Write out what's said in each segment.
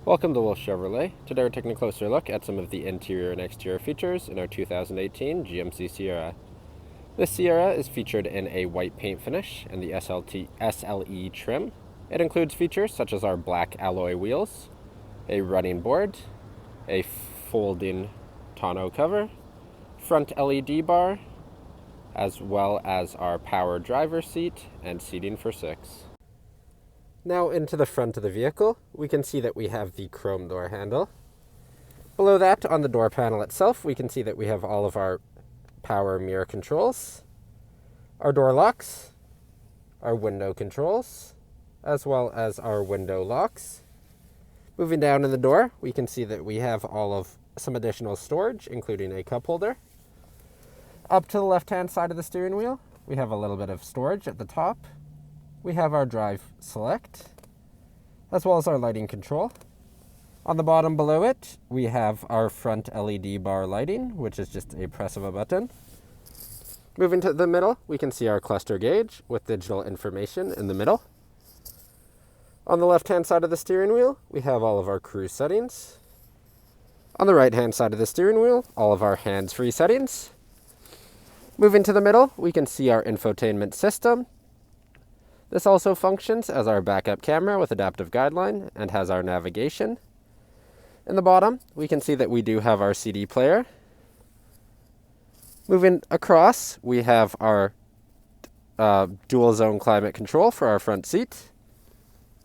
Welcome to Wolfe Chevrolet. Today we're taking a closer look at some of the interior and exterior features in our 2018 GMC Sierra. This Sierra is featured in a white paint finish and the SLE trim. It includes features such as our black alloy wheels, a running board, a folding tonneau cover, front LED bar, as well as our power driver's seat and seating for 6. Now into the front of the vehicle, we can see that we have the chrome door handle. Below that, on the door panel itself, we can see that we have all of our power mirror controls, our door locks, our window controls, as well as our window locks. Moving down in the door, we can see that we have all of some additional storage, including a cup holder. Up to the left-hand side of the steering wheel, we have a little bit of storage at the top. We have our drive select, as well as our lighting control. On the bottom below it, we have our front LED bar lighting, which is just a press of a button. Moving to the middle, we can see our cluster gauge with digital information in the middle. On the left-hand side of the steering wheel, we have all of our cruise settings. On the right-hand side of the steering wheel, all of our hands-free settings. Moving to the middle, we can see our infotainment system. This also functions as our backup camera with adaptive guideline and has our navigation. In the bottom, we can see that we do have our CD player. Moving across, we have our dual zone climate control for our front seat.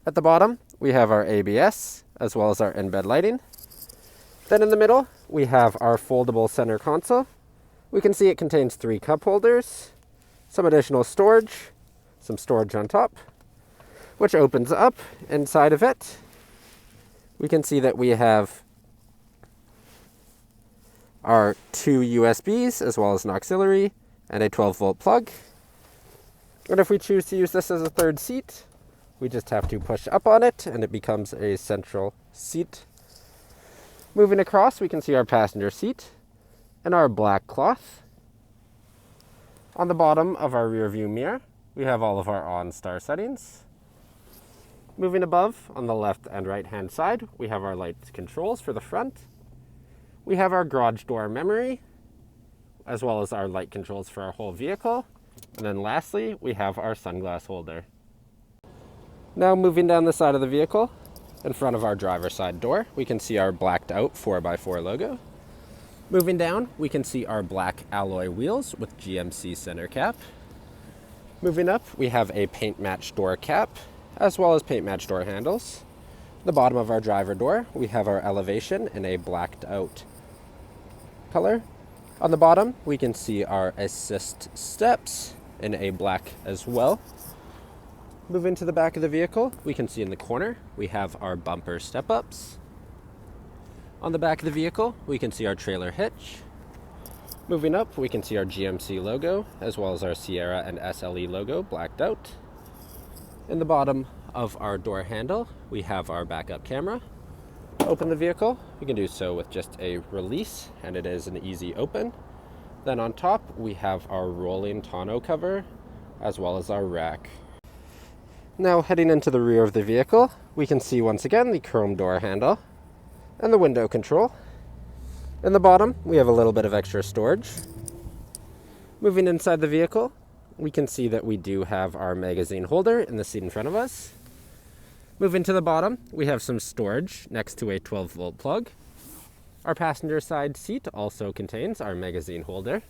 At the bottom, we have our ABS as well as our in-bed lighting. Then in the middle, we have our foldable center console. We can see it contains 3 cup holders, some additional storage, some storage on top, which opens up. Inside of it, we can see that we have our 2 USBs as well as an auxiliary and a 12-volt plug. And if we choose to use this as a third seat, we just have to push up on it and it becomes a central seat. Moving across, we can see our passenger seat and our black cloth. On the bottom of our rear view mirror, we have all of our OnStar settings. Moving above, on the left and right hand side, we have our light controls for the front. We have our garage door memory, as well as our light controls for our whole vehicle. And then lastly, we have our sunglass holder. Now moving down the side of the vehicle, in front of our driver's side door, we can see our blacked out 4x4 logo. Moving down, we can see our black alloy wheels with GMC center cap. Moving up, we have a paint match door cap, as well as paint match door handles. The bottom of our driver door, we have our elevation in a blacked out color. On the bottom, we can see our assist steps in a black as well. Moving to the back of the vehicle, we can see in the corner, we have our bumper step-ups. On the back of the vehicle, we can see our trailer hitch. Moving up, we can see our GMC logo, as well as our Sierra and SLE logo blacked out. In the bottom of our door handle, we have our backup camera. Open the vehicle, we can do so with just a release, and it is an easy open. Then on top, we have our rolling tonneau cover, as well as our rack. Now heading into the rear of the vehicle, we can see once again the chrome door handle and the window control. In the bottom, we have a little bit of extra storage. Moving inside the vehicle, we can see that we do have our magazine holder in the seat in front of us. Moving to the bottom, we have some storage next to a 12-volt plug. Our passenger side seat also contains our magazine holder.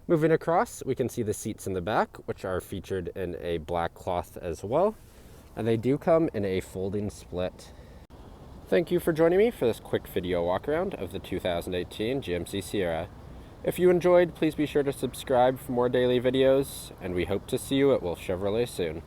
Moving across, we can see the seats in the back, which are featured in a black cloth as well, and they do come in a folding split. Thank you for joining me for this quick video walk around of the 2018 GMC Sierra. If you enjoyed, please be sure to subscribe for more daily videos, and we hope to see you at Wolfe Chevrolet soon.